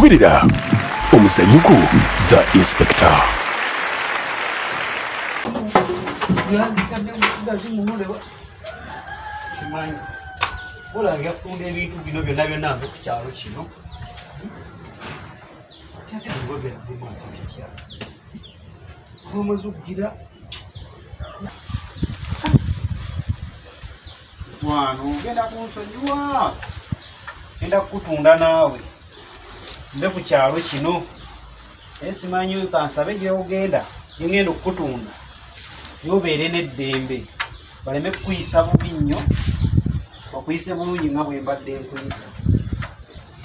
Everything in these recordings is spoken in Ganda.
Goberera omusanyuku the inspector. Olanga kutunda ebintu bino byonna byonna ku kyalo kino. Ate ngobezemu atibitya. Omuzugira. Mwana ogenda kunsonyiwa. Ngenda kutunda naawe. Nze ku kyalo kino. Esimanyi kansabe gye ogenda. Ngenda okutunda. Yobeere n'eddembe. Baleme kuyisa bubi nnyo. Okuyise bulungi nga bwe mbadde nkuyisa.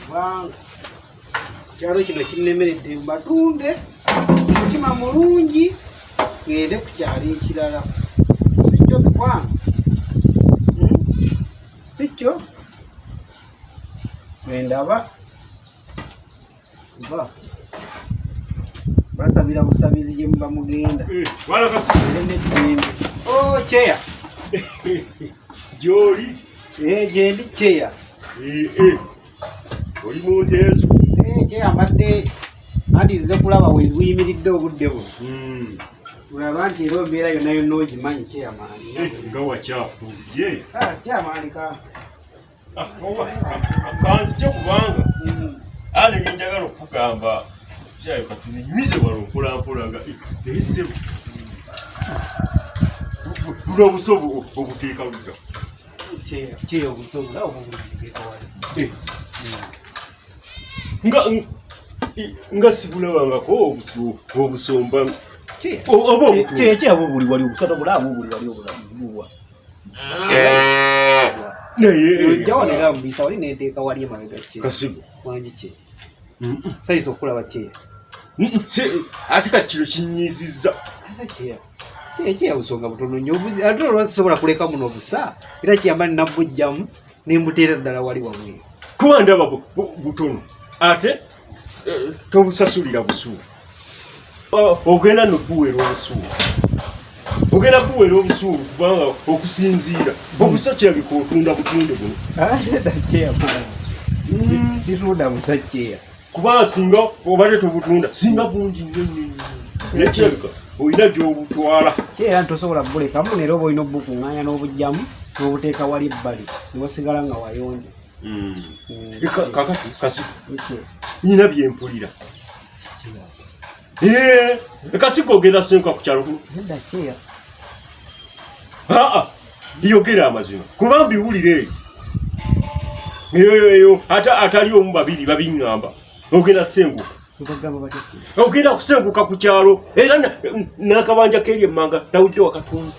Kubanga kyalo kino kinnemeredde mbatunde mutima mulungi ngende ku kyalo ekirala. Sijjo bikwanga. Sijjo ndaba ba basabira busabizi gye muba mugenda. Wala kasibire. Oh, cheya. Joli. Jendi cheya. Oli muntu Yesu. Cheya mbadde andize kulaba weyimiridde obudde bwo. Ulaba nti era obeera yonna yonna ogimanyi cheya maani. Nga wakyafu nzije. Cheya maani ka. Kanzije kubanga. Ale njagala okugamba cheya katunyumize wano mpolampola nga ese Bulo busobo obuteeka luga. Cheya obusobo la obuteeka wali. Nga sibulabanga ko obusomba. Cheya buli wali obusata bulamu buli wali obulamu. Naye jawanira mbisa wali neteeka wali emabega cheya. Kasibu. Wangi cheya. Saiso okulaba cheya. Ate kino kinyizizza. Cheya. Cheya busonga butono nnyo obuzi ate olwasobola kuleka muno obusa era kiyamba nabujjamu nembuteera ddala wali wamwe. Kuba ndaba butono ate tobusasulira busuulu. Ogenda nokuweera obusuulu. Ogenda kuweera obusuulu kubanga okusinziira obusa kirabika otunda butunde buno. Cheya situnda busa cheya. Kubanga singa obadde tobutunda singa bungi nnyo nekirabika oyina gy'obutwala. Cheya ntosobola bulekamu neera oba olina obukuŋŋaanya n'obujjamu n'obuteeka wali ebbali newasigala nga wayonje. Kakati Kasiku nyina byempulira. Kasiku ogenda senka ku kyalo kuno. Cheya. Yogera amazima kuba mbiwulire eyo atali omu babiri babiŋŋamba ogenda senguka. Ogenda kusenguka ku kyalo era n'akabanja k'eri emmanga tawulire wakatunzi.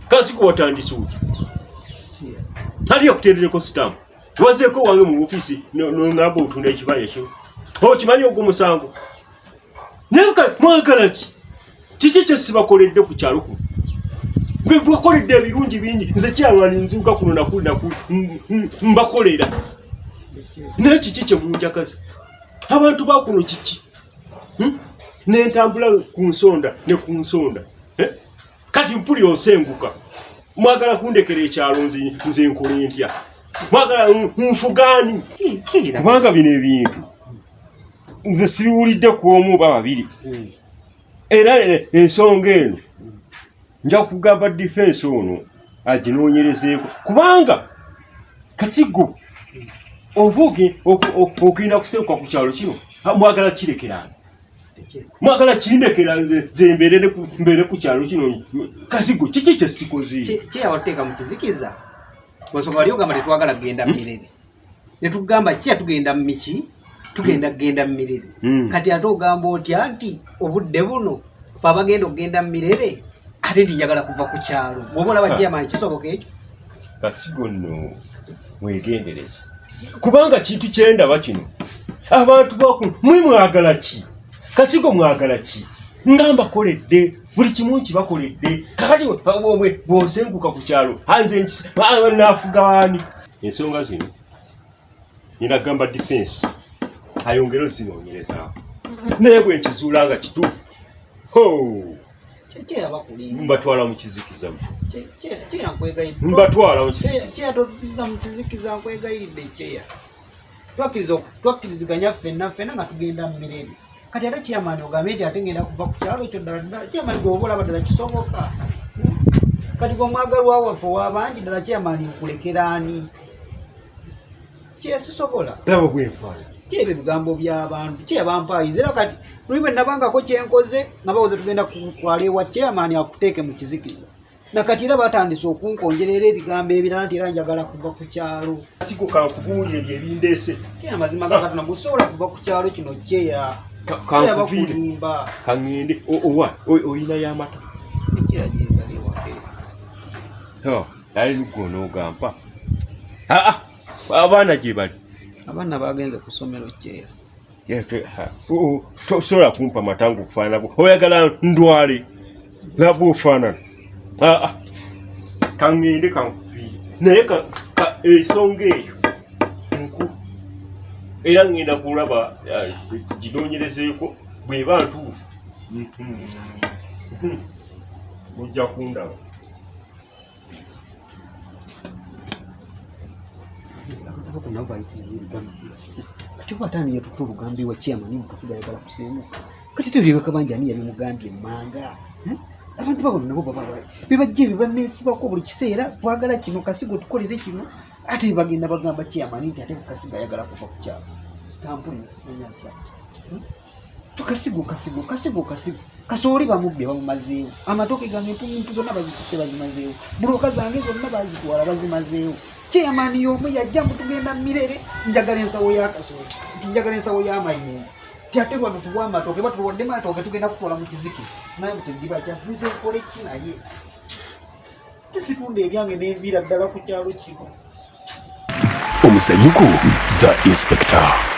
Kasiku watandise oti ali okuteerereko sitamu wazeeko wange mu ofiisi n'ongamba otunda ekibanja kino okimanyi ogwo musango. Naye mwagala kiki kye sibakoledde ku kyalo kuno? Bwakoledde ebirungi bingi nze kyalwani nzuuka kuno nakuli mbakolera. Naye kiki kye munjagaza? Abantu ba kuno kiki? N'entambula ku nsonda ne ku nsonda. Kati mpulira osenguka. Mwagala kundekera ekyalo nze nkole ntya? Mwagala nfugaani? Kubanga bino ebintu nze sibiwulidde ku omu ba babiri. Era ensonga eno nja kugamba defense ono aginoonyerezeeko kubanga Kasigo obuge okugenda kusenguka ku kyalo kino mwagala kirekerana. Mwagala kindekera nze mbeere ku kyalo kino. Kasigo kiki kye sikoze? Cheya wateeka mu kizikiza. Bw'osonga wali ogamba tetwagala kugenda mu mirere. Ne tugamba cheya tugenda mu miki tugenda mu mirere. Kati ate ogamba otya nti obudde buno fe abagenda okugenda mu mirere ate ndi njagala kuva ku kyalo. Bw'oba olaba chairman kisoboka ekyo? Kasigo nno mwegendereze kubanga kintu kyendaba kino abantu bakuno mwagala ki? Kasigo mwagala ki? Ngamba koledde buli kimu kibakoledde kakati omwe bw'osenguka ku kyalo anze naafuga wani. Ensonga zino nina gamba defense ayongero zinoonyerezaako naye bwe nkizuula nga kituufu Cheya bakulinda. Mbatwala mu kizikiza. Cheya nkwegayidde. Mbatwala mu kizikiza. Cheya topizza mu kizikiza nkwegayidde cheya. twakkiriziganya ffenna nga tugenda mu mirere kati ate chairman ogambe nti ate ngenda kuva ku kyalo ekyo ddala chairman gwoba olaba ddala kisoboka kati gomwagalwa waffe owabangi ddala chairman okulekera ani kyesisobola taba bwenfaana kyebyo ebigambo by'abantu kyebampayiza era kati luli bwe nabangako kyenkoze nga bawoze tugenda kutwala ewa chairman akuteeke mu kizikiza nakati era batandise okunkonjerera ebigambo ebirala nti era njagala kuva ku kyalo sigo kankubuulire ebindeese kyamazima gakatona gusobola kuva ku kyalo kino kyeyabakulimba kaŋŋende owa oyina y'amata ekyeyagegaliwake ali lugonoogampa abaana gye bali abaana bagenze ku ssomero kyeya tosobola kumpa matangu okufaanana oyagala ndwale nga bwofaanana kaŋŋende kankuviire naye ensonga eyo nkulu era ŋŋenda kulaba ginoonyerezeeko bw'eba ntuufu ojja kundaba kati kwataniye tuta olugambo ewa chairman mukasiga ayagala kuseemuka kati tebyebaka bangi ani yabimugambye emmanga abantu babona nabo bebajja ebyo baneesibako buli kiseera twagala kino kasigo tukolere kino ate bagenda bagamba chairman nti ate kasiga ayagala kuva ku kyalo tukasigo kasooli bamubbe bamumazeewo amatooke gange empumuntu zonna bazitutte bazimazeewo buloka zange zonna bazitwala bazimazeewo chairman y'omu yajja mutugenda mirere njagala ensawo y'akasooli nti njagala ensawo y'amayinja ate wano tuwa amatooke batuwadde matooke tugenda kutwala mu kizikiza naye mutegiba kyasize nkole ki naye kisitunda ebyange n'enviira ddala ku kyalo kino Omusanyuku the Inspector.